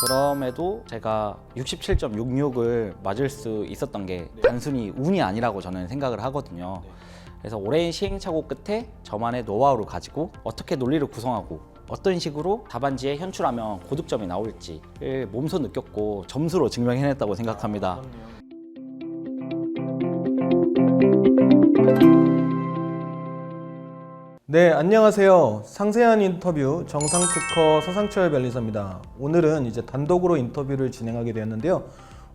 그럼에도 제가 67.66을 맞을 수 있었던 게 단순히 운이 아니라고 저는 생각을 하거든요. 그래서 오랜 시행착오 끝에 저만의 노하우를 가지고 어떻게 논리를 구성하고 어떤 식으로 답안지에 현출하면 고득점이 나올지를 몸소 느꼈고 점수로 증명해냈다고 생각합니다. 네, 안녕하세요. 상세한 인터뷰 정상특허 서상철 변리사입니다. 오늘은 이제 단독으로 인터뷰를 진행하게 되었는데요.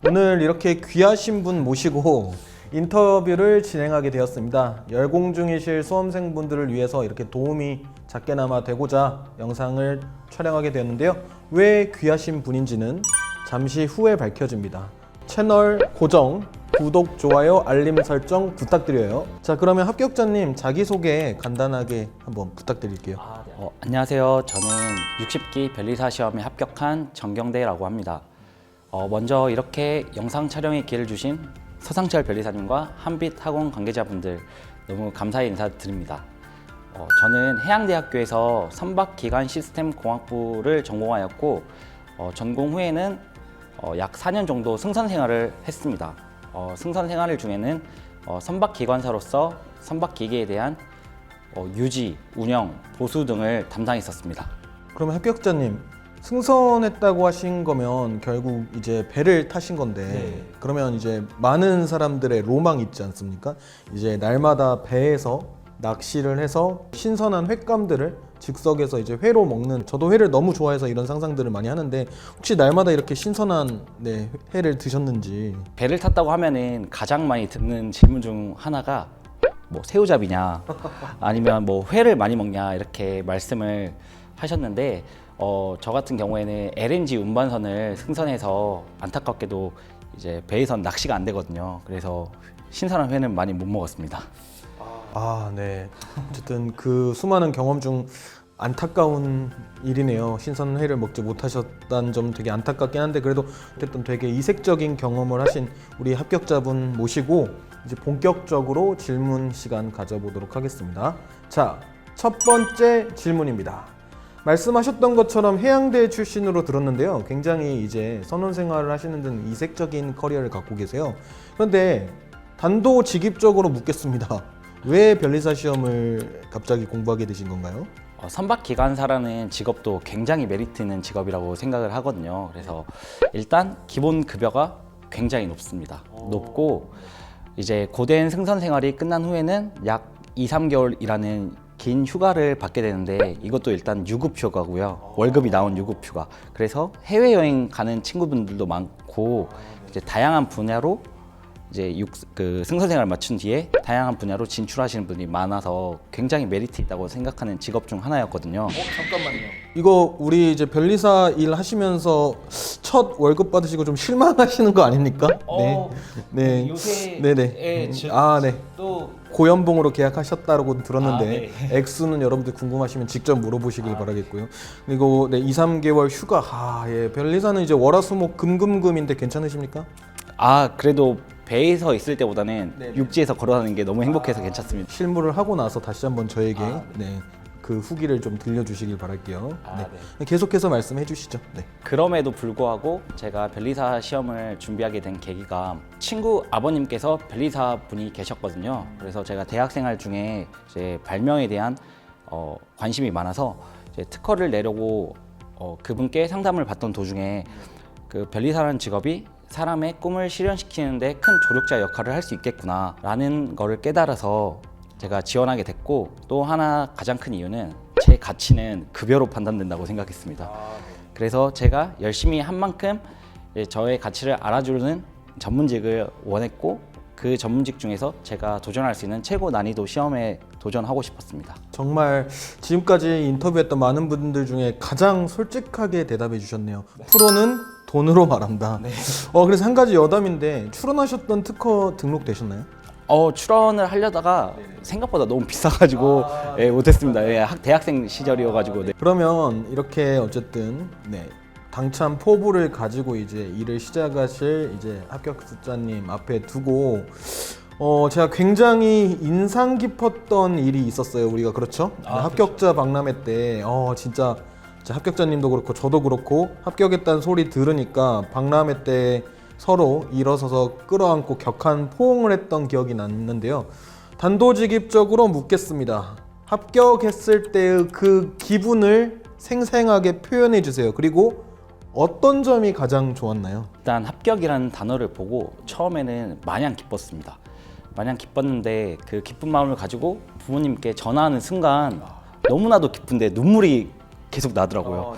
오늘 이렇게 귀하신 분 모시고 인터뷰를 진행하게 되었습니다. 열공 중이실 수험생분들을 위해서 이렇게 도움이 작게나마 되고자 영상을 촬영하게 되었는데요. 왜 귀하신 분인지는 잠시 후에 밝혀집니다. 채널 고정, 구독, 좋아요, 알림 설정 부탁드려요. 자, 그러면 합격자님 자기소개 간단하게 한번 부탁드릴게요. 안녕하세요. 저는 60기 변리사 시험에 합격한 정경대라고 합니다. 먼저 이렇게 영상 촬영의 기회를 주신 서상철 변리사님과 한빛 학원 관계자분들 너무 감사의 인사드립니다. 저는 해양대학교에서 선박기관 시스템 공학부를 전공하였고 전공 후에는 약 4년 정도 승선 생활을 했습니다. 승선 생활 중에는 선박기관사로서 선박기계에 대한 유지, 운영, 보수 등을 담당했었습니다. 그러면 합격자님 승선했다고 하신 거면 결국 이제 배를 타신 건데 그러면 이제 많은 사람들의 로망 있지 않습니까? 이제 날마다 배에서 낚시를 해서 신선한 횟감들을 즉석에서 이제 회로 먹는, 저도 회를 너무 좋아해서 이런 상상들을 많이 하는데 혹시 날마다 이렇게 신선한 회를 드셨는지. 배를 탔다고 하면은 가장 많이 듣는 질문 중 하나가 뭐 새우잡이냐 아니면 뭐 회를 많이 먹냐 이렇게 말씀을 하셨는데 저 같은 경우에는 LNG 운반선을 승선해서 안타깝게도 이제 배에선 낚시가 안 되거든요. 그래서 신선한 회는 많이 못 먹었습니다. 네. 어쨌든 그 수많은 경험 중 안타까운 일이네요. 신선한 회를 먹지 못하셨다는 점 되게 안타깝긴 한데 그래도 어쨌든 되게 이색적인 경험을 하신 우리 합격자분 모시고 이제 본격적으로 질문 시간 가져보도록 하겠습니다. 자, 첫 번째 질문입니다. 말씀하셨던 것처럼 해양대 출신으로 들었는데요. 굉장히 이제 선원 생활을 하시는 등 이색적인 커리어를 갖고 계세요. 그런데 단도직입적으로 묻겠습니다. 왜 변리사 시험을 갑자기 공부하게 되신 건가요? 선박기관사라는 직업도 굉장히 메리트 있는 직업이라고 생각을 하거든요. 그래서 일단 기본 급여가 굉장히 높습니다. 높고 이제 고된 승선 생활이 끝난 후에는 약 2, 3개월이라는 긴 휴가를 받게 되는데 이것도 일단 유급 휴가고요. 월급이 나온 유급 휴가. 그래서 해외여행 가는 친구분들도 많고 이제 다양한 분야로 이제 승선 생활을 마친 뒤에 다양한 분야로 진출하시는 분이 많아서 굉장히 메리트 있다고 생각하는 직업 중 하나였거든요. 잠깐만요. 이거 우리 이제 변리사 일 하시면서 첫 월급 받으시고 좀 실망하시는 거 아닙니까? 네. 요새 네네. 또 고연봉으로 계약하셨다고 들었는데 액수는 여러분들 궁금하시면 직접 물어보시길 바라겠고요. 그리고 2, 3개월 휴가. 변리사는 이제 월화수목 금금금인데 괜찮으십니까? 그래도 배에서 있을 때보다는 육지에서 걸어다니는 게 너무 행복해서 괜찮습니다. 실무를 하고 나서 다시 한번 저에게 그 후기를 좀 들려주시길 바랄게요. 계속해서 말씀해 주시죠. 그럼에도 불구하고 제가 변리사 시험을 준비하게 된 계기가 친구 아버님께서 변리사 분이 계셨거든요. 그래서 제가 대학생활 중에 이제 발명에 대한 관심이 많아서 이제 특허를 내려고 그분께 상담을 받던 도중에 그 변리사라는 직업이 사람의 꿈을 실현시키는데 큰 조력자 역할을 할 수 있겠구나 라는 거를 깨달아서 제가 지원하게 됐고, 또 하나 가장 큰 이유는 제 가치는 급여로 판단된다고 생각했습니다. 그래서 제가 열심히 한 만큼 저의 가치를 알아주는 전문직을 원했고, 그 전문직 중에서 제가 도전할 수 있는 최고 난이도 시험에 도전하고 싶었습니다. 정말 지금까지 인터뷰했던 많은 분들 중에 가장 솔직하게 대답해 주셨네요. 프로는 돈으로 말한다. 그래서 한 가지 여담인데 출원하셨던 특허 등록되셨나요? 출원을 하려다가 생각보다 너무 비싸가지고 못했습니다. 대학생 시절이어가지고. 그러면 이렇게 어쨌든 당찬 포부를 가지고 이제 일을 시작하실 이제 합격자님 앞에 두고 제가 굉장히 인상 깊었던 일이 있었어요. 우리가 그렇죠? 합격자 박람회 때 진짜 이제 합격자님도 그렇고 저도 그렇고 합격했다는 소리 들으니까 박람회 때 서로 일어서서 끌어안고 격한 포옹을 했던 기억이 났는데요. 단도직입적으로 묻겠습니다. 합격했을 때의 그 기분을 생생하게 표현해 주세요. 그리고 어떤 점이 가장 좋았나요? 일단 합격이라는 단어를 보고 처음에는 마냥 기뻤습니다. 마냥 기뻤는데 그 기쁜 마음을 가지고 부모님께 전화하는 순간 너무나도 기쁜데 눈물이 계속 나더라고요.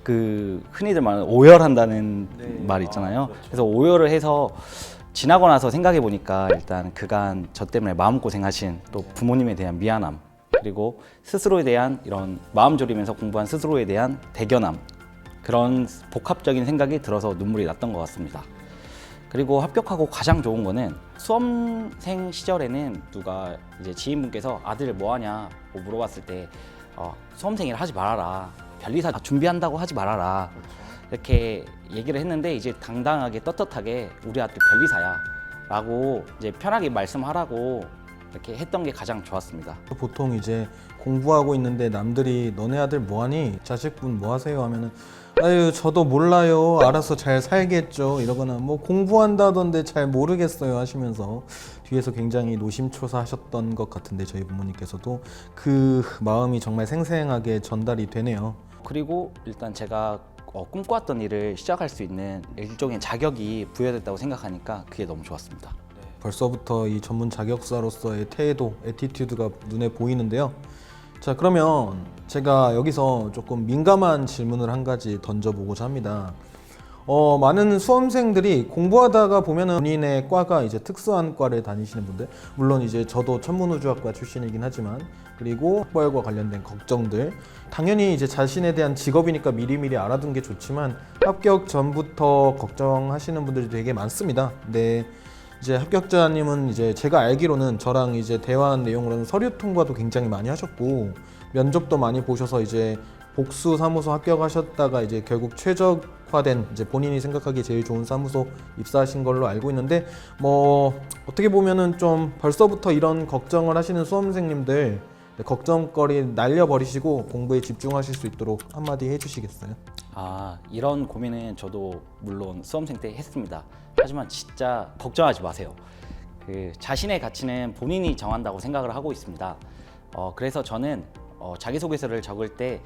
그 흔히들 말하는 오열한다는 말 있잖아요. 그래서 오열을 해서 지나고 나서 생각해 보니까 일단 그간 저 때문에 마음고생하신 또 부모님에 대한 미안함, 그리고 스스로에 대한 이런 마음 졸이면서 공부한 스스로에 대한 대견함, 그런 복합적인 생각이 들어서 눈물이 났던 것 같습니다. 그리고 합격하고 가장 좋은 거는 수험생 시절에는 누가 이제 지인분께서 아들 뭐 하냐 뭐 물어봤을 때 수험생이라 하지 말아라, 변리사 준비한다고 하지 말아라, 이렇게 얘기를 했는데 이제 당당하게 떳떳하게 우리 아들 변리사야 라고 이제 편하게 말씀하라고 이렇게 했던 게 가장 좋았습니다. 보통 이제 공부하고 있는데 남들이 너네 아들 뭐하니? 자식분 뭐하세요? 하면은 아유 저도 몰라요, 알아서 잘 살겠죠 이러거나 뭐 공부한다던데 잘 모르겠어요 하시면서 뒤에서 굉장히 노심초사하셨던 것 같은데 저희 부모님께서도 그 마음이 정말 생생하게 전달이 되네요. 그리고 일단 제가 꿈꿔왔던 일을 시작할 수 있는 일종의 자격이 부여됐다고 생각하니까 그게 너무 좋았습니다. 벌써부터 이 전문 자격사로서의 태도, 애티튜드가 눈에 보이는데요. 자, 그러면 제가 여기서 조금 민감한 질문을 한 가지 던져보고자 합니다. 많은 수험생들이 공부하다가 보면은 본인의 과가 이제 특수한 과를 다니시는 분들, 물론 이제 저도 천문우주학과 출신이긴 하지만, 그리고 학벌과 관련된 걱정들, 당연히 이제 자신에 대한 직업이니까 미리미리 알아둔 게 좋지만 합격 전부터 걱정하시는 분들이 되게 많습니다. 네. 이제 합격자님은 이제 제가 알기로는 저랑 이제 대화한 내용으로는 서류 통과도 굉장히 많이 하셨고 면접도 많이 보셔서 이제 복수 사무소 합격하셨다가 이제 결국 최적화된 이제 본인이 생각하기에 제일 좋은 사무소 입사하신 걸로 알고 있는데, 뭐 어떻게 보면은 좀 벌써부터 이런 걱정을 하시는 수험생님들 걱정거리 날려버리시고 공부에 집중하실 수 있도록 한마디 해주시겠어요? 이런 고민은 저도 물론 수험생 때 했습니다. 하지만 진짜 걱정하지 마세요. 그 자신의 가치는 본인이 정한다고 생각을 하고 있습니다. 그래서 저는 자기소개서를 적을 때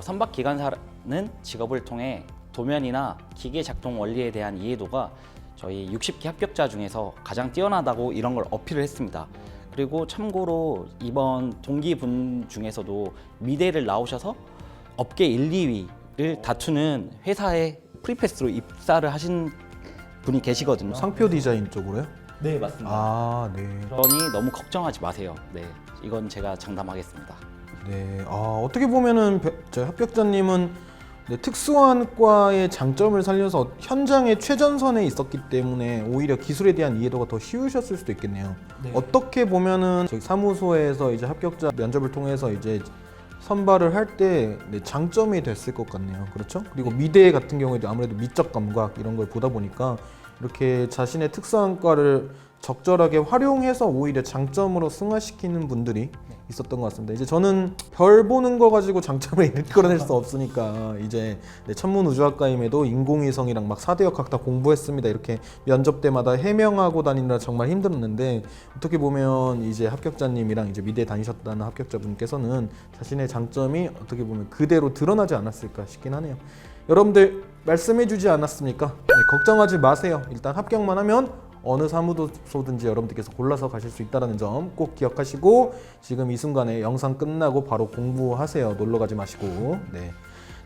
선박 기관사는 직업을 통해 도면이나 기계 작동 원리에 대한 이해도가 저희 60기 합격자 중에서 가장 뛰어나다고 이런 걸 어필을 했습니다. 그리고 참고로 이번 동기분 중에서도 미대를 나오셔서 업계 1, 2위를 다투는 회사에 프리패스로 입사를 하신 분이 계시거든요. 상표 디자인 쪽으로요? 네, 맞습니다. 네. 그러니 너무 걱정하지 마세요. 네, 이건 제가 장담하겠습니다. 네. 어떻게 보면은 저 합격자님은 특수한 과의 장점을 살려서 현장의 최전선에 있었기 때문에 오히려 기술에 대한 이해도가 더 쉬우셨을 수도 있겠네요. 네. 어떻게 보면은 저희 사무소에서 이제 합격자 면접을 통해서 이제 선발을 할 때 장점이 됐을 것 같네요. 그렇죠? 그리고 미대 같은 경우에도 아무래도 미적 감각 이런 걸 보다 보니까 이렇게 자신의 특수한 과를 적절하게 활용해서 오히려 장점으로 승화시키는 분들이 있었던 것 같습니다. 이제 저는 별 보는 거 가지고 장점을 이끌어낼 수 없으니까 이제 천문우주학과임에도 인공위성이랑 막 4대 역학 다 공부했습니다. 이렇게 면접 때마다 해명하고 다니느라 정말 힘들었는데, 어떻게 보면 이제 합격자님이랑 이제 미대 다니셨다는 합격자분께서는 자신의 장점이 어떻게 보면 그대로 드러나지 않았을까 싶긴 하네요. 여러분들 말씀해주지 않았습니까? 네, 걱정하지 마세요. 일단 합격만 하면 어느 사무소든지 여러분들께서 골라서 가실 수 있다는 점 꼭 기억하시고, 지금 이 순간에 영상 끝나고 바로 공부하세요. 놀러 가지 마시고. 네.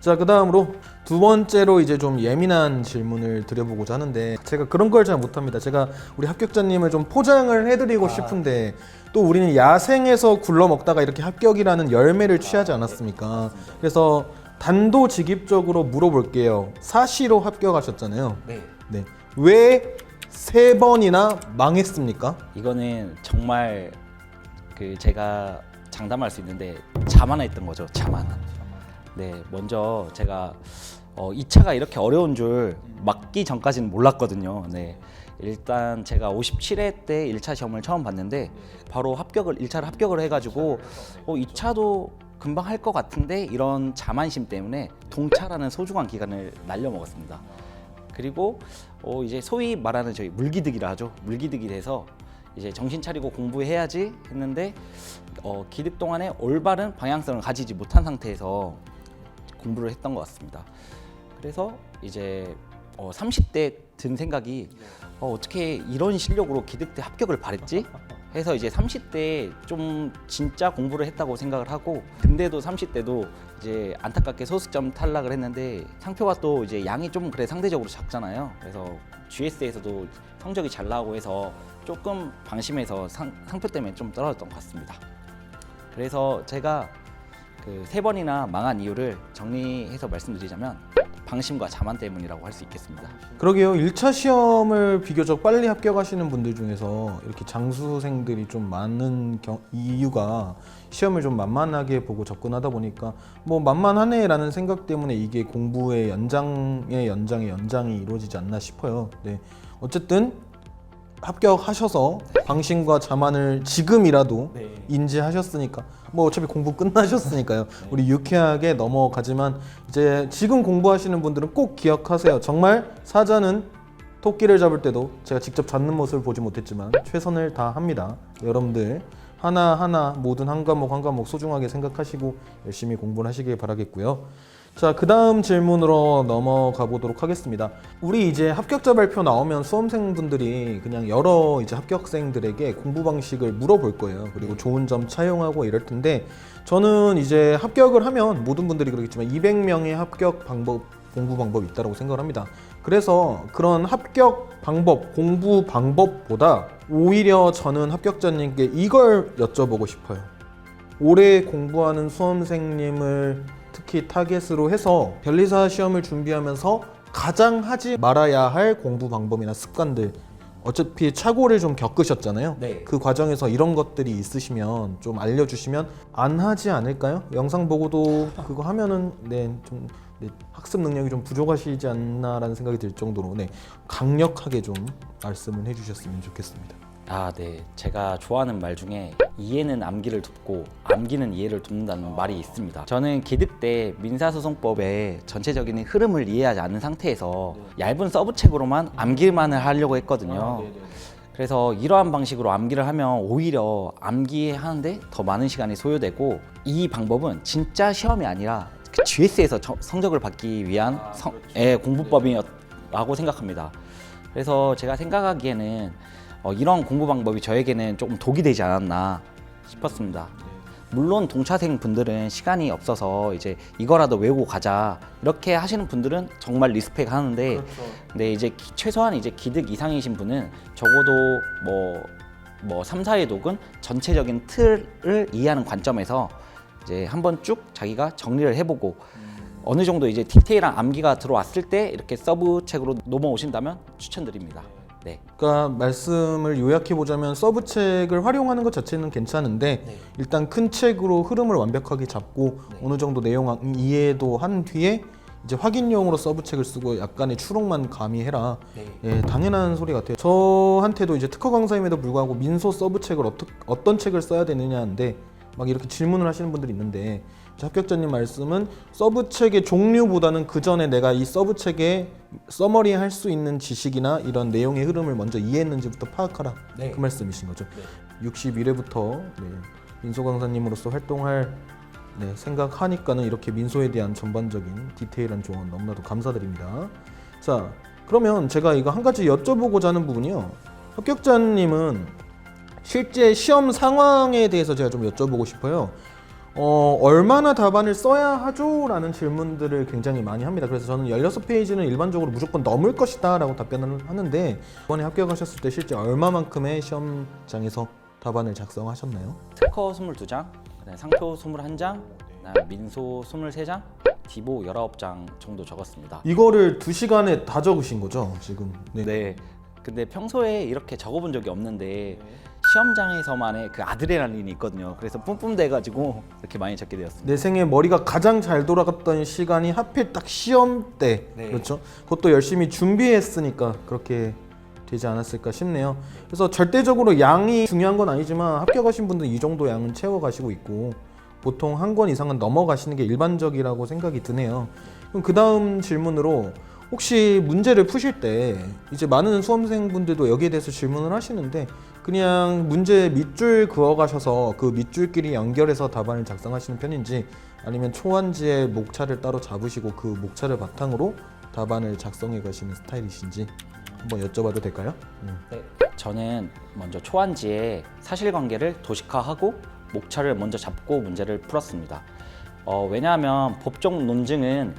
자, 그 다음으로 두 번째로 이제 좀 예민한 질문을 드려보고자 하는데, 제가 그런 걸 잘 못합니다. 제가 우리 합격자님을 좀 포장을 해드리고 싶은데 또 우리는 야생에서 굴러먹다가 이렇게 합격이라는 열매를 취하지 않았습니까? 그래서 단도직입적으로 물어볼게요. 사시로 합격하셨잖아요. 네. 왜 3번이나 망했습니까? 이거는 정말 제가 장담할 수 있는데 자만했던 거죠. 자만. 네, 먼저 제가 2차가 이렇게 어려운 줄 맞기 전까지는 몰랐거든요. 네. 일단 제가 57회 때 1차 시험을 처음 봤는데 바로 1차를 합격을 해가지고 2차도 금방 할 것 같은데 이런 자만심 때문에 동차라는 소중한 기간을 날려먹었습니다. 그리고 이제 소위 말하는 저희 물기득이라 하죠. 물기득이 돼서 이제 정신 차리고 공부해야지 했는데 기득 동안에 올바른 방향성을 가지지 못한 상태에서 공부를 했던 것 같습니다. 그래서 이제 30대 든 생각이 어떻게 이런 실력으로 기득대 합격을 바랬지? 해서 이제 30대 좀 진짜 공부를 했다고 생각을 하고, 근데도 30대도 이제 안타깝게 소수점 탈락을 했는데 상표가 또 이제 양이 좀 그래 상대적으로 작잖아요. 그래서 GS에서도 성적이 잘 나오고 해서 조금 방심해서 상표 때문에 좀 떨어졌던 것 같습니다. 그래서 제가 그 3번이나 망한 이유를 정리해서 말씀드리자면 방심과 자만 때문이라고 할 수 있겠습니다. 그러게요. 1차 시험을 비교적 빨리 합격하시는 분들 중에서 이렇게 장수생들이 좀 많은 이유가 시험을 좀 만만하게 보고 접근하다 보니까 뭐 만만하네라는 생각 때문에 이게 공부의 연장이 이루어지지 않나 싶어요. 네. 어쨌든 합격하셔서 방심과 자만을 지금이라도 인지하셨으니까 뭐 어차피 공부 끝나셨으니까요. 우리 유쾌하게 넘어가지만 이제 지금 공부하시는 분들은 꼭 기억하세요. 정말 사자는 토끼를 잡을 때도 제가 직접 잡는 모습을 보지 못했지만 최선을 다합니다. 여러분들 하나하나 모든 한 과목 소중하게 생각하시고 열심히 공부를 하시길 바라겠고요. 자, 그 다음 질문으로 넘어가 보도록 하겠습니다. 우리 이제 합격자 발표 나오면 수험생분들이 그냥 여러 이제 합격생들에게 공부 방식을 물어볼 거예요. 그리고 좋은 점 차용하고 이럴 텐데, 저는 이제 합격을 하면 모든 분들이 그러겠지만 200명의 합격 방법, 공부 방법이 있다고 생각을 합니다. 그래서 그런 합격 방법, 공부 방법보다 오히려 저는 합격자님께 이걸 여쭤보고 싶어요. 올해 공부하는 수험생님을 특히 타겟으로 해서 변리사 시험을 준비하면서 가장 하지 말아야 할 공부 방법이나 습관들, 어차피 착오를 좀 겪으셨잖아요. 네. 그 과정에서 이런 것들이 있으시면 좀 알려주시면 안 하지 않을까요? 영상 보고도 그거 하면은 좀 학습 능력이 좀 부족하시지 않나라는 생각이 들 정도로 강력하게 좀 말씀을 해주셨으면 좋겠습니다. 네. 제가 좋아하는 말 중에 이해는 암기를 돕고 암기는 이해를 돕는다는 말이 있습니다. 저는 기득 때 민사소송법의 전체적인 흐름을 이해하지 않은 상태에서 얇은 서브책으로만 암기만을 하려고 했거든요. 그래서 이러한 방식으로 암기를 하면 오히려 암기하는데 더 많은 시간이 소요되고, 이 방법은 진짜 시험이 아니라 그 GS에서 성적을 받기 위한 공부법이라고 생각합니다. 그래서 제가 생각하기에는 이런 공부 방법이 저에게는 조금 독이 되지 않았나 싶었습니다. 물론 동차생 분들은 시간이 없어서 이제 이거라도 외우고 가자 이렇게 하시는 분들은 정말 리스펙 하는데, 근데 이제 최소한 이제 기득 이상이신 분은 적어도 뭐 3, 4회 독은 전체적인 틀을 이해하는 관점에서 이제 한번 쭉 자기가 정리를 해보고 어느 정도 이제 디테일한 암기가 들어왔을 때 이렇게 서브 책으로 넘어오신다면 추천드립니다. 네. 그러니까 말씀을 요약해 보자면 서브책을 활용하는 것 자체는 괜찮은데 일단 큰 책으로 흐름을 완벽하게 잡고 어느 정도 내용 이해도 한 뒤에 이제 확인용으로 서브책을 쓰고 약간의 추론만 가미해라. 당연한 소리 같아요. 저한테도 이제 특허 강사임에도 불구하고 민소 서브책을 어떤 책을 써야 되느냐인데 막 이렇게 질문을 하시는 분들이 있는데, 합격자님 말씀은 서브책의 종류보다는 그 전에 내가 이 서브책에 서머리 할 수 있는 지식이나 이런 내용의 흐름을 먼저 이해했는지부터 파악하라. 그 말씀이신 거죠. 61회부터 민소 강사님으로서 활동할 생각하니까는 이렇게 민소에 대한 전반적인 디테일한 조언 너무나도 감사드립니다. 자, 그러면 제가 이거 한 가지 여쭤보고자 하는 부분이요. 합격자님은 실제 시험 상황에 대해서 제가 좀 여쭤보고 싶어요. 얼마나 답안을 써야 하죠? 라는 질문들을 굉장히 많이 합니다. 그래서 저는 16페이지는 일반적으로 무조건 넘을 것이다 라고 답변을 하는데, 이번에 합격하셨을 때 실제 얼마만큼의 시험장에서 답안을 작성하셨나요? 특허 22장, 상표 21장, 민소 23장, 디보 19장 정도 적었습니다. 이거를 2시간에 다 적으신 거죠, 지금? 네. 근데 평소에 이렇게 적어본 적이 없는데 시험장에서만의 그 아드레날린이 있거든요. 그래서 뿜뿜 돼가지고 이렇게 많이 적게 되었습니다. 내 생에 머리가 가장 잘 돌아갔던 시간이 하필 딱 시험 때, 그렇죠? 그것도 열심히 준비했으니까 그렇게 되지 않았을까 싶네요. 그래서 절대적으로 양이 중요한 건 아니지만 합격하신 분들은 이 정도 양은 채워가시고 있고, 보통 한 권 이상은 넘어가시는 게 일반적이라고 생각이 드네요. 그럼 그 다음 질문으로 혹시 문제를 푸실 때 이제 많은 수험생분들도 여기에 대해서 질문을 하시는데 그냥 문제 밑줄 그어가셔서 그 밑줄끼리 연결해서 답안을 작성하시는 편인지 아니면 초안지에 목차를 따로 잡으시고 그 목차를 바탕으로 답안을 작성해 가시는 스타일이신지 한번 여쭤봐도 될까요? 네. 저는 먼저 초안지에 사실관계를 도식화하고 목차를 먼저 잡고 문제를 풀었습니다. 왜냐하면 법적 논증은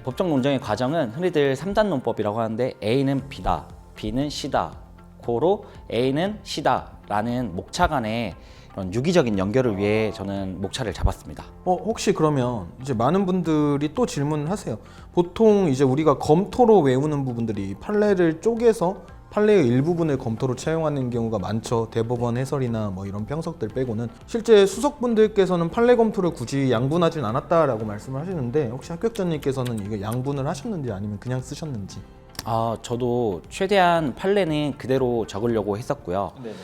법적 논증의 과정은 흔히들 3단 논법이라고 하는데 A는 B다, B는 C다, 고로 A는 C다 라는 목차 간의 이런 유기적인 연결을 위해 저는 목차를 잡았습니다. 혹시 그러면 이제 많은 분들이 또 질문을 하세요. 보통 이제 우리가 검토로 외우는 부분들이 판례를 쪼개서 판례의 일부분을 검토로 채용하는 경우가 많죠. 대법원 해설이나 뭐 이런 평석들 빼고는. 실제 수석분들께서는 판례 검토를 굳이 양분하진 않았다라고 말씀을 하시는데 혹시 합격자님께서는 이거 양분을 하셨는지 아니면 그냥 쓰셨는지? 저도 최대한 판례는 그대로 적으려고 했었고요. 네네.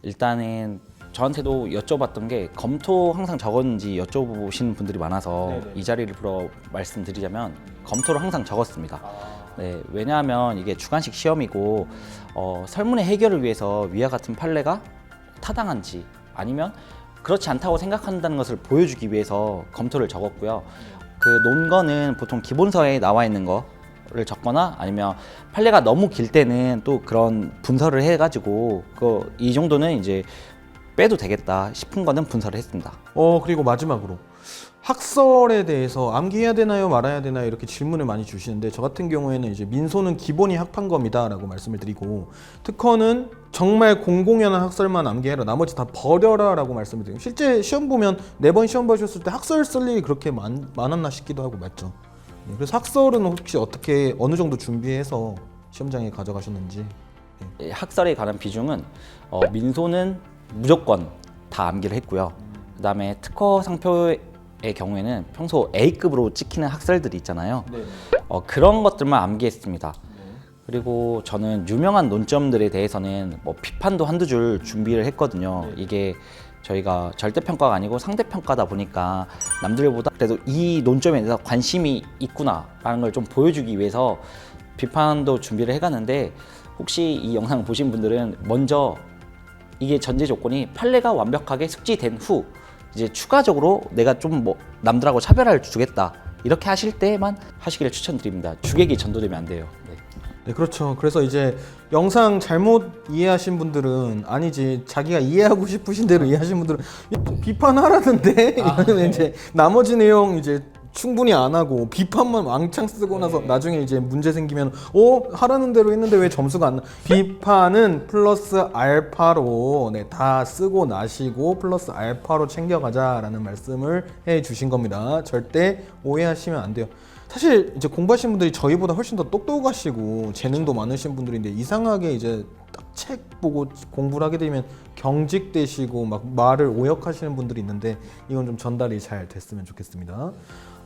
일단은 저한테도 여쭤봤던 게 검토 항상 적었는지 여쭤보시는 분들이 많아서 네네. 이 자리를 빌어 말씀드리자면 검토를 항상 적었습니다. 네, 왜냐하면 이게 주관식 시험이고 설문의 해결을 위해서 위와 같은 판례가 타당한지 아니면 그렇지 않다고 생각한다는 것을 보여주기 위해서 검토를 적었고요. 그 논거는 보통 기본서에 나와 있는 거를 적거나 아니면 판례가 너무 길 때는 또 그런 분설을 해가지고 이 정도는 이제 빼도 되겠다 싶은 거는 분설을 했습니다. 그리고 마지막으로 학설에 대해서 암기해야 되나요 말아야 되나요 이렇게 질문을 많이 주시는데 저 같은 경우에는 이제 민소는 기본이 학판검이다 라고 말씀을 드리고 특허는 정말 공공연한 학설만 암기해라 나머지 다 버려라 라고 말씀을 드리고 실제 시험 보면 4번 시험 보셨을 때 학설 쓸 일이 그렇게 많았나 싶기도 하고 맞죠? 그래서 학설은 혹시 어떻게 어느 정도 준비해서 시험장에 가져가셨는지? 학설에 관한 비중은 민소는 무조건 다 암기를 했고요. 그 다음에 특허 상표의 경우에는 평소 A급으로 찍히는 학설들이 있잖아요. 그런 것들만 암기했습니다. 그리고 저는 유명한 논점들에 대해서는 뭐 비판도 한두 줄 준비를 했거든요. 이게 저희가 절대평가가 아니고 상대평가다 보니까 남들보다 그래도 이 논점에 대해서 관심이 있구나라는 걸 좀 보여주기 위해서 비판도 준비를 해갔는데 혹시 이 영상 보신 분들은 먼저 이게 전제 조건이 판례가 완벽하게 숙지된 후 이제 추가적으로 내가 좀 뭐 남들하고 차별화를 주겠다 이렇게 하실 때만 하시기를 추천드립니다. 주객이 전도되면 안 돼요. 네, 그렇죠. 그래서 이제 영상 잘못 이해하신 분들은 아니지 자기가 이해하고 싶으신 대로 이해하신 분들은 비판하라는데 이러면 이제 나머지 내용 이제 충분히 안 하고 비판만 왕창 쓰고 나서 나중에 이제 문제 생기면 하라는 대로 했는데 왜 점수가 안 나? 비판은 플러스 알파로 다 쓰고 나시고 플러스 알파로 챙겨가자라는 말씀을 해 주신 겁니다. 절대 오해하시면 안 돼요. 사실 이제 공부하신 분들이 저희보다 훨씬 더 똑똑하시고 재능도 많으신 분들인데 이상하게 이제 딱 책 보고 공부를 하게 되면 경직되시고 막 말을 오역하시는 분들이 있는데 이건 좀 전달이 잘 됐으면 좋겠습니다.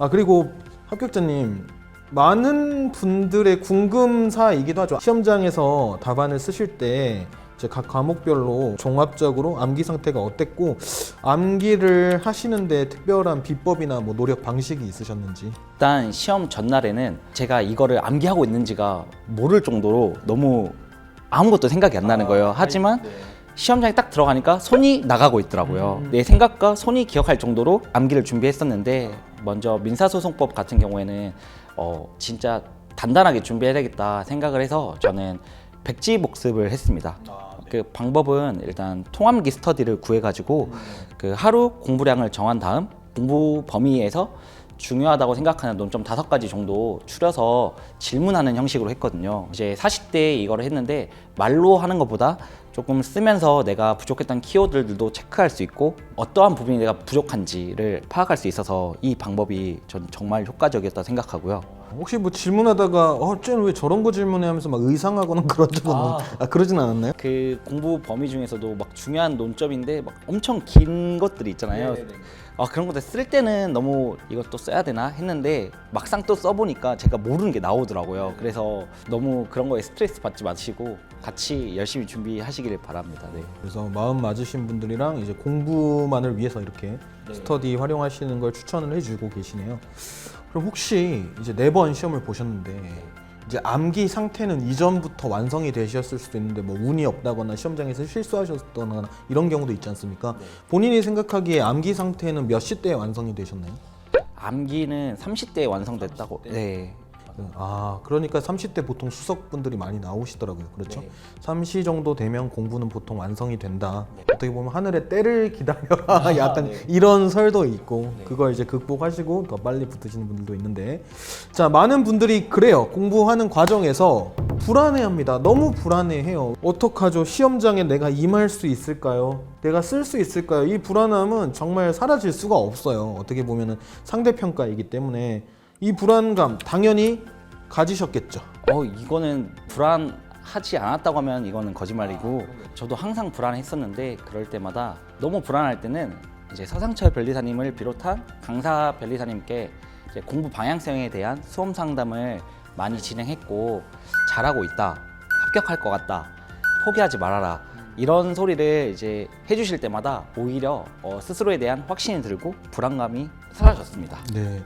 그리고 합격자님 많은 분들의 궁금사이기도 하죠. 시험장에서 답안을 쓰실 때 이제 각 과목별로 종합적으로 암기 상태가 어땠고 암기를 하시는데 특별한 비법이나 뭐 노력 방식이 있으셨는지. 일단 시험 전날에는 제가 이거를 암기하고 있는지가 모를 정도로 너무 아무것도 생각이 안 나는 거예요. 하지만 시험장에 딱 들어가니까 손이 나가고 있더라고요. 내 생각과 손이 기억할 정도로 암기를 준비했었는데 먼저 민사소송법 같은 경우에는 진짜 단단하게 준비해야 되겠다 생각을 해서 저는 백지 복습을 했습니다. 그 방법은 일단 통암기 스터디를 구해가지고 그 하루 공부량을 정한 다음 공부 범위에서 중요하다고 생각하는 논점 5가지 정도 추려서 질문하는 형식으로 했거든요. 이제 40대에 이거를 했는데 말로 하는 것보다 조금 쓰면서 내가 부족했던 키워드들도 체크할 수 있고 어떠한 부분이 내가 부족한지를 파악할 수 있어서 이 방법이 전 정말 효과적이었다 생각하고요. 혹시 뭐 질문하다가 쟤는 왜 저런 거 질문해 하면서 막 의상하거나 그런 적은 그러진 않았나요? 그 공부 범위 중에서도 막 중요한 논점인데 막 엄청 긴 것들이 있잖아요. 그런 것들 쓸 때는 너무 이것도 써야 되나 했는데 막상 또 써보니까 제가 모르는 게 나오더라고요. 그래서 너무 그런 거에 스트레스 받지 마시고 같이 열심히 준비하시길 바랍니다. 네. 그래서 마음 맞으신 분들이랑 이제 공부만을 위해서 이렇게 스터디 활용하시는 걸 추천을 해주고 계시네요. 그럼 혹시 이제 4번 시험을 보셨는데 이제 암기 상태는 이전부터 완성이 되셨을 수도 있는데 뭐 운이 없다거나 시험장에서 실수하셨거나 이런 경우도 있지 않습니까? 본인이 생각하기에 암기 상태는 몇 시대에 완성이 되셨나요? 암기는 30대에 완성됐다고. 네. 그러니까 30대 보통 수석분들이 많이 나오시더라고요. 그렇죠? 네. 3시 정도 되면 공부는 보통 완성이 된다. 어떻게 보면 하늘의 때를 기다려라 약간 이런 설도 있고 그걸 이제 극복하시고 더 빨리 붙으시는 분들도 있는데 자, 많은 분들이 그래요. 공부하는 과정에서 불안해합니다. 너무 불안해해요. 어떡하죠? 시험장에 내가 임할 수 있을까요? 내가 쓸 수 있을까요? 이 불안함은 정말 사라질 수가 없어요. 어떻게 보면은 상대평가이기 때문에 이 불안감 당연히 가지셨겠죠. 이거는 불안하지 않았다고 하면 이거는 거짓말이고 저도 항상 불안했었는데 그럴 때마다 너무 불안할 때는 이제 서상철 변리사님을 비롯한 강사 변리사님께 이제 공부 방향성에 대한 수험 상담을 많이 진행했고 잘하고 있다, 합격할 것 같다, 포기하지 말아라 이런 소리를 이제 해주실 때마다 오히려 스스로에 대한 확신이 들고 불안감이 사라졌습니다. 네.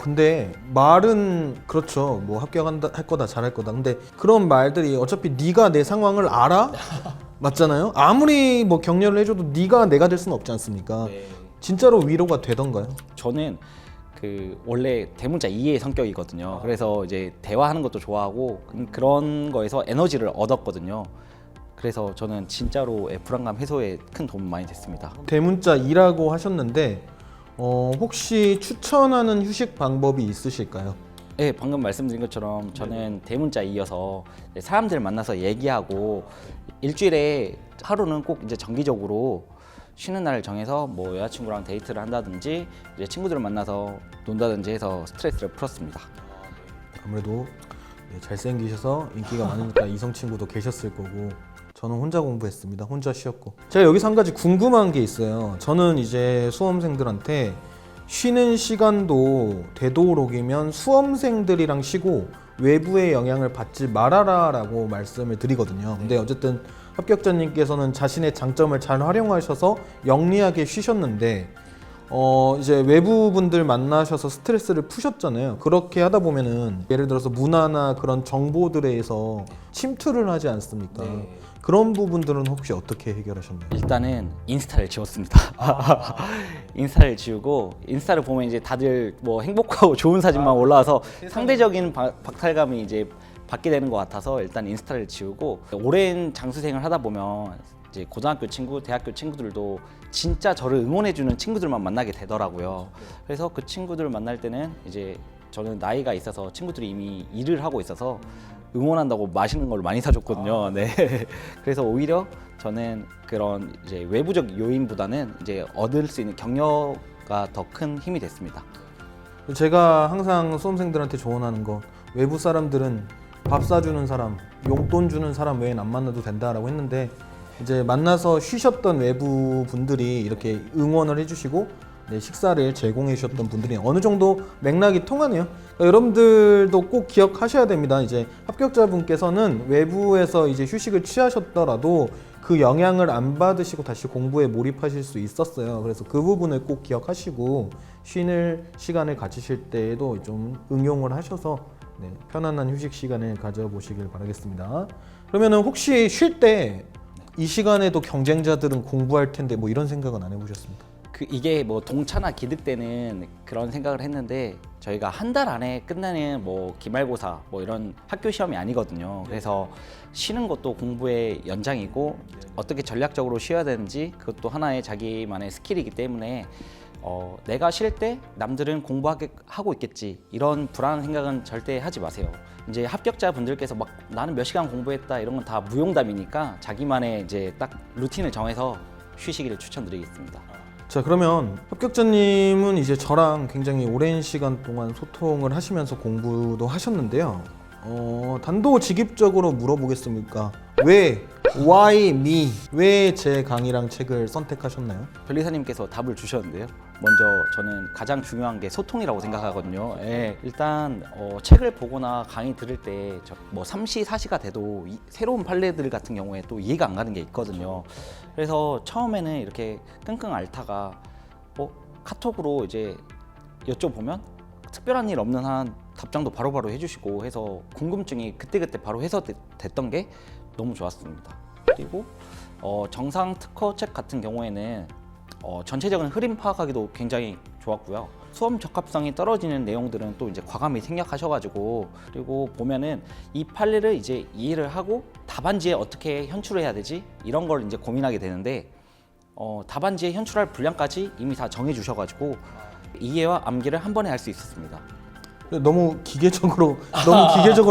근데 말은 그렇죠. 뭐 합격한다, 할 거다, 잘할 거다. 근데 그런 말들이 어차피 네가 내 상황을 알아? 맞잖아요. 아무리 뭐 격려를 해줘도 네가 내가 될 수는 없지 않습니까? 진짜로 위로가 되던가요? 저는 원래 대문자 2의 성격이거든요. 그래서 이제 대화하는 것도 좋아하고 그런 거에서 에너지를 얻었거든요. 그래서 저는 진짜로 불안감 해소에 큰 도움 많이 됐습니다. 대문자 2라고 하셨는데 혹시 추천하는 휴식 방법이 있으실까요? 네, 방금 말씀드린 것처럼 저는 대문자 2여서 사람들 만나서 얘기하고 일주일에 하루는 꼭 이제 정기적으로 쉬는 날을 정해서 뭐 여자친구랑 데이트를 한다든지 이제 친구들을 만나서 논다든지 해서 스트레스를 풀었습니다. 아무래도 잘생기셔서 인기가 많으니까 이성 친구도 계셨을 거고 저는 혼자 공부했습니다. 혼자 쉬었고 제가 여기서 한 가지 궁금한 게 있어요. 저는 이제 수험생들한테 쉬는 시간도 되도록이면 수험생들이랑 쉬고 외부의 영향을 받지 말아라 라고 말씀을 드리거든요. 근데 어쨌든 합격자님께서는 자신의 장점을 잘 활용하셔서 영리하게 쉬셨는데 이제 외부분들 만나셔서 스트레스를 푸셨잖아요. 그렇게 하다 보면은 예를 들어서 문화나 그런 정보들에 의해서 침투를 하지 않습니까? 그런 부분들은 혹시 어떻게 해결하셨나요? 일단은 인스타를 지웠습니다. 인스타를 지우고 인스타를 보면 이제 다들 뭐 행복하고 좋은 사진만 올라와서 상대적인 박탈감이 이제 받게 되는 것 같아서 일단 인스타를 지우고 오랜 장수생을 하다 보면 이제 고등학교 친구, 대학교 친구들도 진짜 저를 응원해주는 친구들만 만나게 되더라고요. 그래서 그 친구들을 만날 때는 이제 저는 나이가 있어서 친구들이 이미 일을 하고 있어서 응원한다고 맛있는 걸 많이 사줬거든요. 네. 그래서 오히려 저는 그런 이제 외부적 요인보다는 이제 얻을 수 있는 격려가 더 큰 힘이 됐습니다. 제가 항상 수험생들한테 조언하는 거 외부 사람들은 밥 사주는 사람, 용돈 주는 사람 외엔 안 만나도 된다라고 했는데 이제 만나서 쉬셨던 외부 분들이 이렇게 응원을 해주시고 식사를 제공해 주셨던 분들이 어느 정도 맥락이 통하네요. 그러니까 여러분들도 꼭 기억하셔야 됩니다. 이제 합격자분께서는 외부에서 이제 휴식을 취하셨더라도 그 영향을 안 받으시고 다시 공부에 몰입하실 수 있었어요. 그래서 그 부분을 꼭 기억하시고 쉬는 시간을 가지실 때에도 좀 응용을 하셔서 편안한 휴식 시간을 가져보시길 바라겠습니다. 그러면은 혹시 쉴 때 이 시간에도 경쟁자들은 공부할 텐데 뭐 이런 생각은 안 해보셨습니까? 이게 뭐 동차나 기득 때는 그런 생각을 했는데 저희가 한 달 안에 끝나는 뭐 기말고사 뭐 이런 학교 시험이 아니거든요. 그래서 쉬는 것도 공부의 연장이고 어떻게 전략적으로 쉬어야 되는지 그것도 하나의 자기만의 스킬이기 때문에 내가 쉴 때 남들은 공부하고 있겠지 이런 불안한 생각은 절대 하지 마세요. 이제 합격자 분들께서 막 나는 몇 시간 공부했다 이런 건 다 무용담이니까 자기만의 이제 딱 루틴을 정해서 쉬시기를 추천드리겠습니다. 자, 그러면 합격자님은 이제 저랑 굉장히 오랜 시간 동안 소통을 하시면서 공부도 하셨는데요. 단도직입적으로 물어보겠습니까? 왜? Why me? 왜 제 강의랑 책을 선택하셨나요? 변리사님께서 답을 주셨는데요. 먼저 저는 가장 중요한 게 소통이라고 생각하거든요. 예, 일단 책을 보거나 강의 들을 때 뭐 3시, 4시가 돼도 새로운 판례들 같은 경우에 또 이해가 안 가는 게 있거든요. 그래서 처음에는 이렇게 끙끙 앓다가 카톡으로 이제 여쭤보면 특별한 일 없는 한 답장도 바로바로 해주시고 해서 궁금증이 그때그때 바로 해소됐던 게 너무 좋았습니다. 그리고 정상 특허 책 같은 경우에는 전체적인 흐름 파악하기도 굉장히 좋았고요. 수험 적합성이 떨어지는 내용들은 또 이제 과감히 생략하셔가지고, 그리고 보면은 이 판례를 이제 이해를 하고 답안지에 어떻게 현출을 해야 되지 이런 걸 이제 고민하게 되는데 답안지에 현출할 분량까지 이미 다 정해주셔가지고 이해와 암기를 한 번에 할 수 있었습니다. 너무 기계적으로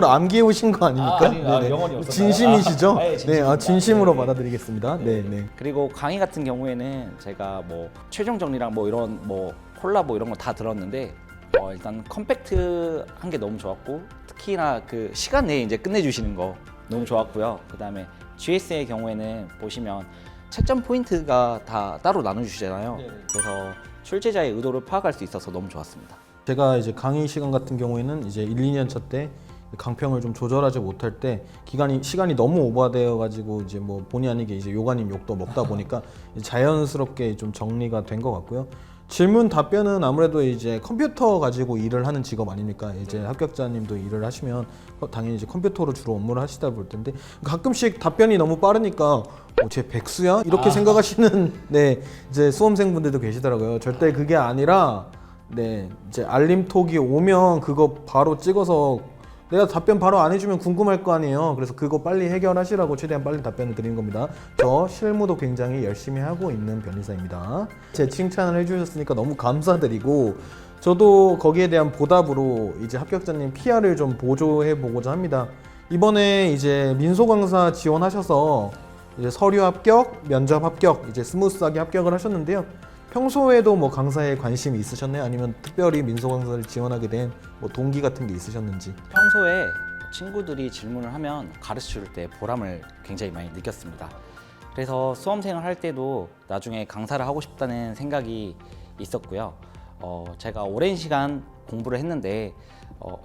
암기해 오신 거 아닙니까? 네네. 영혼이 없었나요? 진심이시죠? 네, 진심입니다. 진심으로 네. 받아들이겠습니다. 네. 그리고 강의 같은 경우에는 제가 뭐 최종 정리랑 뭐 이런 뭐 콜라보 이런 거 다 들었는데 일단 컴팩트한 게 너무 좋았고, 특히나 그 시간 내에 이제 끝내주시는 거 너무 좋았고요. 그다음에 GS의 경우에는 보시면 채점 포인트가 다 따로 나눠주시잖아요. 그래서 출제자의 의도를 파악할 수 있어서 너무 좋았습니다. 제가 이제 강의 시간 같은 경우에는 이제 1, 2년 차 때 강평을 좀 조절하지 못할 때 시간이 너무 오버되어 가지고 이제 뭐 본의 아니게 이제 요가님 욕도 먹다 보니까 자연스럽게 좀 정리가 된 것 같고요. 질문 답변은 아무래도 이제 컴퓨터 가지고 일을 하는 직업 아닙니까? 이제 합격자님도 일을 하시면 당연히 이제 컴퓨터로 주로 업무를 하시다 볼 텐데 가끔씩 답변이 너무 빠르니까 쟤 백수야? 이렇게 생각하시는 이제 수험생분들도 계시더라고요. 절대 그게 아니라 이제 알림톡이 오면 그거 바로 찍어서 내가 답변 바로 안 해주면 궁금할 거 아니에요. 그래서 그거 빨리 해결하시라고 최대한 빨리 답변을 드리는 겁니다. 저 실무도 굉장히 열심히 하고 있는 변리사입니다. 제 칭찬을 해주셨으니까 너무 감사드리고, 저도 거기에 대한 보답으로 이제 합격자님 PR을 좀 보조해 보고자 합니다. 이번에 이제 민소 강사 지원하셔서 이제 서류 합격, 면접 합격, 이제 스무스하게 합격을 하셨는데요. 평소에도 뭐 강사에 관심이 있으셨나요? 아니면 특별히 민소 강사를 지원하게 된 뭐 동기 같은 게 있으셨는지? 평소에 친구들이 질문을 하면 가르쳐 줄 때 보람을 굉장히 많이 느꼈습니다. 그래서 수험생을 할 때도 나중에 강사를 하고 싶다는 생각이 있었고요. 제가 오랜 시간 공부를 했는데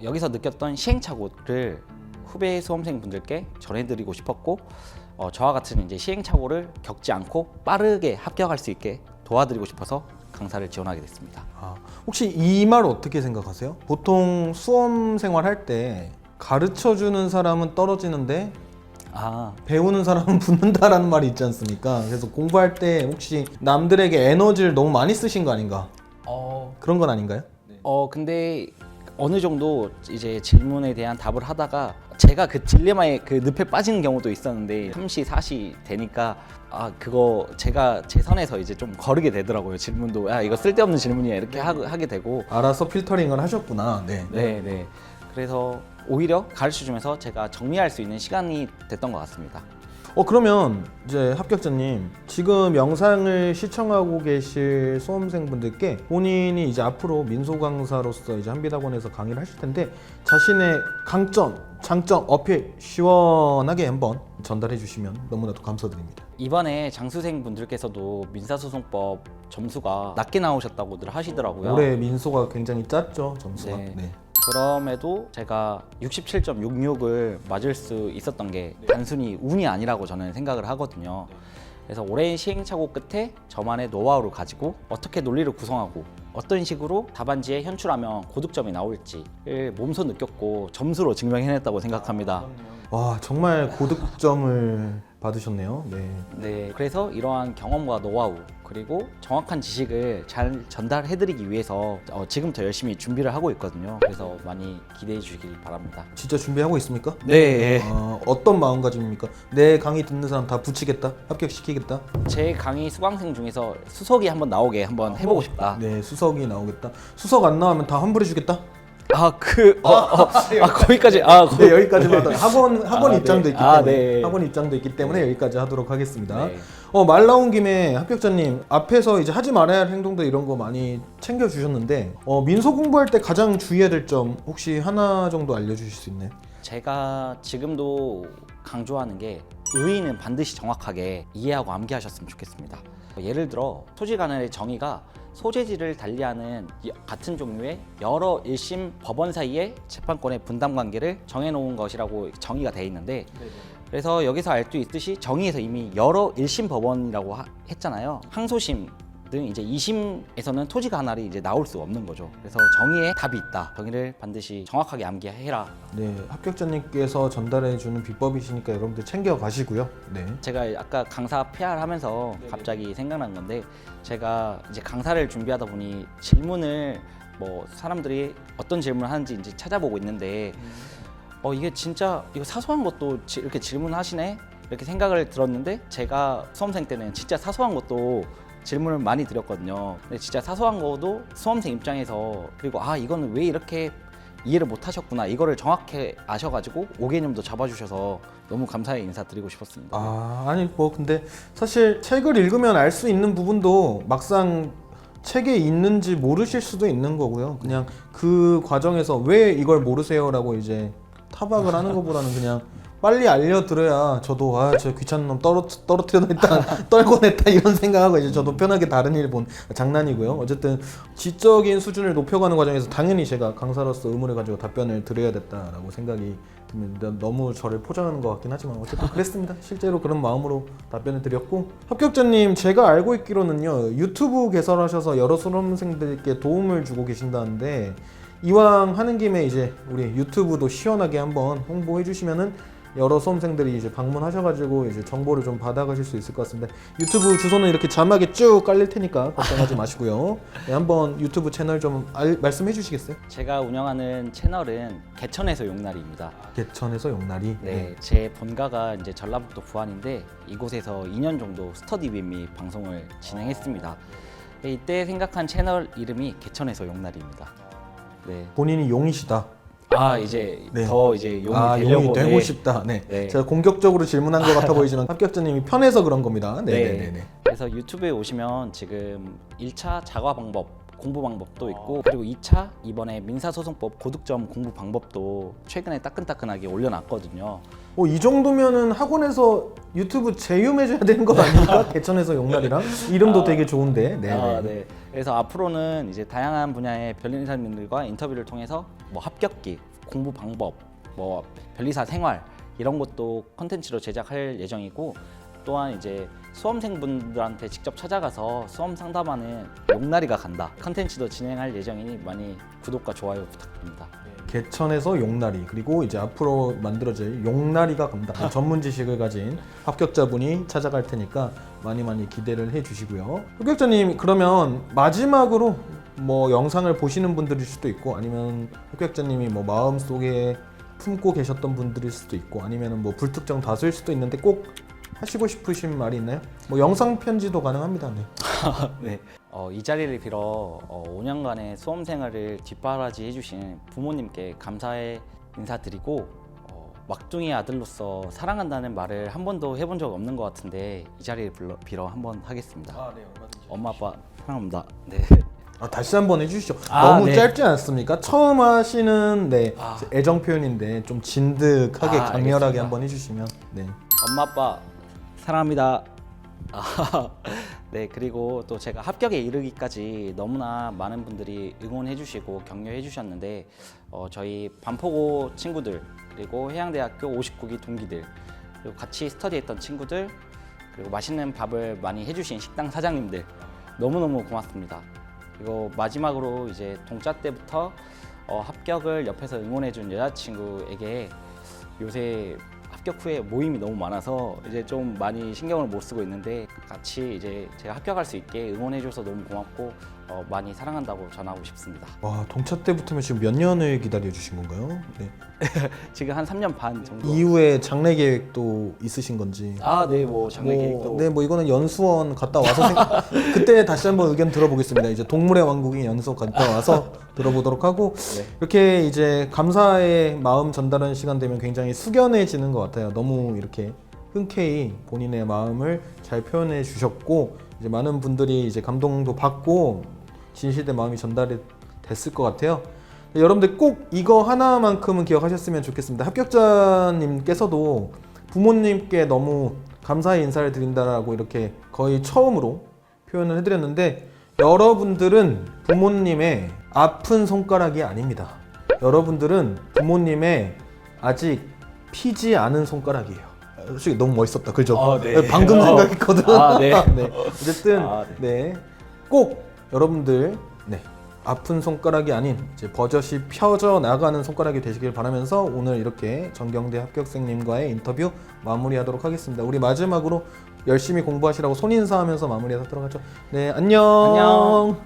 여기서 느꼈던 시행착오를 후배 수험생분들께 전해드리고 싶었고, 저와 같은 이제 시행착오를 겪지 않고 빠르게 합격할 수 있게 도와드리고 싶어서 강사를 지원하게 됐습니다. 혹시 이 말 어떻게 생각하세요? 보통 수험 생활할 때 가르쳐주는 사람은 떨어지는데 배우는 사람은 붙는다라는 말이 있지 않습니까? 그래서 공부할 때 혹시 남들에게 에너지를 너무 많이 쓰신 거 아닌가? 그런 건 아닌가요? 근데 어느 정도 이제 질문에 대한 답을 하다가 제가 그 딜레마에 그 늪에 빠지는 경우도 있었는데 3시, 4시 되니까 그거 제가 제 선에서 이제 좀 거르게 되더라고요. 질문도 이거 쓸데없는 질문이야 이렇게 하게 되고. 알아서 필터링을 하셨구나. 네. 그래서 오히려 가르쳐주면서 제가 정리할 수 있는 시간이 됐던 것 같습니다. 그러면 이제 합격자님, 지금 영상을 시청하고 계실 수험생분들께 본인이 이제 앞으로 민소 강사로서 이제 한빛학원에서 강의를 하실 텐데 자신의 강점, 장점 어필 시원하게 한번 전달해 주시면 너무나도 감사드립니다. 이번에 장수생분들께서도 민사소송법 점수가 낮게 나오셨다고들 하시더라고요. 올해 민소가 굉장히 짰죠, 점수가. 네. 그럼에도 제가 67.66을 맞을 수 있었던 게 단순히 운이 아니라고 저는 생각을 하거든요. 그래서 오랜 시행착오 끝에 저만의 노하우를 가지고 어떻게 논리를 구성하고 어떤 식으로 답안지에 현출하면 고득점이 나올지를 몸소 느꼈고 점수로 증명해냈다고 생각합니다. 와, 정말 고득점을 받으셨네요. 네, 그래서 이러한 경험과 노하우 그리고 정확한 지식을 잘 전달해드리기 위해서 지금부터 열심히 준비를 하고 있거든요. 그래서 많이 기대해 주시길 바랍니다. 진짜 준비하고 있습니까? 네. 어떤 마음가짐입니까? 내 강의 듣는 사람 다 붙이겠다? 합격시키겠다? 제 강의 수강생 중에서 수석이 한번 나오게 한번 해보고 싶다. 네, 수석이 나오겠다. 수석 안 나오면 다 환불해주겠다? 거기까지. 네, 여기까지만 학원 입장도 있기 때문에 네. 학원 입장도 있기 때문에 여기까지 하도록 하겠습니다. 네. 말 나온 김에 합격자님 앞에서 이제 하지 말아야 할 행동들 이런 거 많이 챙겨 주셨는데 민소 공부할 때 가장 주의해야 될 점 혹시 하나 정도 알려주실 수 있나요? 제가 지금도 강조하는 게 의의는 반드시 정확하게 이해하고 암기하셨으면 좋겠습니다. 예를 들어 소지간의 정의가 소재지를 달리하는 같은 종류의 여러 1심 법원 사이의 재판권의 분담 관계를 정해놓은 것이라고 정의가 되어 있는데 그래서 여기서 알 수 있듯이 정의에서 이미 여러 1심 법원이라고 했잖아요. 항소심 등 이제 2심에서는 토지가 하나리 이제 나올 수 없는 거죠. 그래서 정의에 답이 있다. 정의를 반드시 정확하게 암기해라. 네, 합격자님께서 전달해주는 비법이시니까 여러분들 챙겨 가시고요. 네. 제가 아까 강사 PR 하면서 갑자기 생각난 건데 제가 이제 강사를 준비하다 보니 질문을 뭐 사람들이 어떤 질문을 하는지 이제 찾아보고 있는데 이게 진짜 이거 사소한 것도 이렇게 질문하시네 이렇게 생각을 들었는데 제가 수험생 때는 진짜 사소한 것도 질문을 많이 드렸거든요. 근데 진짜 사소한 거도 수험생 입장에서 그리고 이거는 왜 이렇게 이해를 못 하셨구나 이거를 정확히 아셔가지고 오개념도 잡아주셔서 너무 감사의 인사 드리고 싶었습니다. 아니 뭐 근데 사실 책을 읽으면 알 수 있는 부분도 막상 책에 있는지 모르실 수도 있는 거고요. 그냥 그 과정에서 왜 이걸 모르세요라고 이제 타박을 하는 것보다는 그냥 빨리 알려드려야 저도 저 귀찮은 놈 떨어뜨려냈다 떨궈냈다 이런 생각하고 이제 저도 편하게 다른 일 본 장난이고요. 어쨌든 지적인 수준을 높여가는 과정에서 당연히 제가 강사로서 의무를 가지고 답변을 드려야 됐다라고 생각이 듭니다. 너무 저를 포장하는 것 같긴 하지만 어쨌든 그랬습니다. 실제로 그런 마음으로 답변을 드렸고 합격자님 제가 알고 있기로는요 유튜브 개설하셔서 여러 수험생들께 도움을 주고 계신다는데 이왕 하는 김에 이제 우리 유튜브도 시원하게 한번 홍보해 주시면은 여러 수험생들이 이제 방문하셔가지고 이제 정보를 좀 받아가실 수 있을 것 같습니다. 유튜브 주소는 이렇게 자막에 쭉 깔릴 테니까 걱정하지 마시고요. 네, 한번 유튜브 채널 좀 말씀해 주시겠어요? 제가 운영하는 채널은 개천에서 용나리입니다. 개천에서 용나리. 네, 제 본가가 이제 전라북도 부안인데 이곳에서 2년 정도 스터디 윗미 방송을 진행했습니다. 이때 생각한 채널 이름이 개천에서 용나리입니다. 네. 본인이 용이시다. 이제 네. 더 이제 용이 되려고 용이 되고 싶다. 네. 네. 제가 공격적으로 질문한 것 같아 보이지만 합격자님이 편해서 그런 겁니다. 네. 그래서 유튜브에 오시면 지금 1차 자과 방법 공부 방법도 있고 그리고 2차 이번에 민사소송법 고득점 공부 방법도 최근에 따끈따끈하게 올려놨거든요. 이 정도면은 학원에서 유튜브 제휴해줘야 되는 거 아닙니까? 개천에서 용날이랑 이름도 되게 좋은데. 네. 그래서 앞으로는 이제 다양한 분야의 변리사님들과 인터뷰를 통해서 뭐 합격기, 공부 방법, 뭐 변리사 생활 이런 것도 콘텐츠로 제작할 예정이고 또한 이제 수험생분들한테 직접 찾아가서 수험 상담하는 용나리가 간다 콘텐츠도 진행할 예정이니 많이 구독과 좋아요 부탁드립니다. 개천에서 용나리 그리고 이제 앞으로 만들어질 용나리가 간다 전문 지식을 가진 합격자분이 찾아갈 테니까 많이 기대를 해주시고요. 합격자님 그러면 마지막으로 뭐 영상을 보시는 분들일 수도 있고 아니면 합격자님이 뭐 마음속에 품고 계셨던 분들일 수도 있고 아니면 뭐 불특정 다수일 수도 있는데 꼭 하시고 싶으신 말이 있나요? 뭐 영상 편지도 가능합니다. 네. 네. 이 자리를 빌어 5년간의 수험 생활을 뒷바라지 해주신 부모님께 감사의 인사드리고 막둥이 아들로서 사랑한다는 말을 한 번도 해본 적 없는 것 같은데 이 자리를 빌어 한번 하겠습니다. 네, 얼마든지. 엄마 아빠 사랑합니다. 네. 다시 한번 해주시죠. 너무 네. 짧지 않습니까? 처음 하시는 애정 표현인데 좀 진득하게 강렬하게 알겠습니다. 한번 해주시면. 네. 엄마 아빠 사랑합니다. 네, 그리고 또 제가 합격에 이르기까지 너무나 많은 분들이 응원해 주시고 격려해 주셨는데 저희 반포고 친구들 그리고 해양대학교 59기 동기들 그리고 같이 스터디했던 친구들 그리고 맛있는 밥을 많이 해주신 식당 사장님들 너무너무 고맙습니다. 그리고 마지막으로 이제 동짜 때부터 합격을 옆에서 응원해준 여자친구에게 요새 합격 후에 모임이 너무 많아서 이제 좀 많이 신경을 못 쓰고 있는데 같이 이제 제가 합격할 수 있게 응원해줘서 너무 고맙고 많이 사랑한다고 전하고 싶습니다. 와, 동차 때부터면 지금 몇 년을 기다려 주신 건가요? 네. 지금 한 3년 반 정도. 이후에 장래 계획도 있으신 건지. 네, 뭐 장래 계획도. 네, 뭐 이거는 연수원 갔다 와서 그때 다시 한번 의견 들어보겠습니다. 이제 동물의 왕국인 연수원 갔다 와서 들어보도록 하고 네. 이렇게 이제 감사의 마음 전달하는 시간 되면 굉장히 숙연해지는 것 같아요. 너무 이렇게 흔쾌히 본인의 마음을 잘 표현해 주셨고 이제 많은 분들이 이제 감동도 받고 진실된 마음이 전달이 됐을 것 같아요. 여러분들 꼭 이거 하나만큼은 기억하셨으면 좋겠습니다. 합격자님께서도 부모님께 너무 감사의 인사를 드린다라고 이렇게 거의 처음으로 표현을 해드렸는데 여러분들은 부모님의 아픈 손가락이 아닙니다. 여러분들은 부모님의 아직 피지 않은 손가락이에요. 솔직히 너무 멋있었다, 그죠? 아, 네. 방금 생각했거든. 아, 네. 네. 어쨌든 아, 네. 꼭 여러분들 아픈 손가락이 아닌 이제 버젓이 펴져 나가는 손가락이 되시길 바라면서 오늘 이렇게 전경대 합격생님과의 인터뷰 마무리하도록 하겠습니다. 우리 마지막으로 열심히 공부하시라고 손인사하면서 마무리해서 들어가죠. 네, 안녕. 안녕.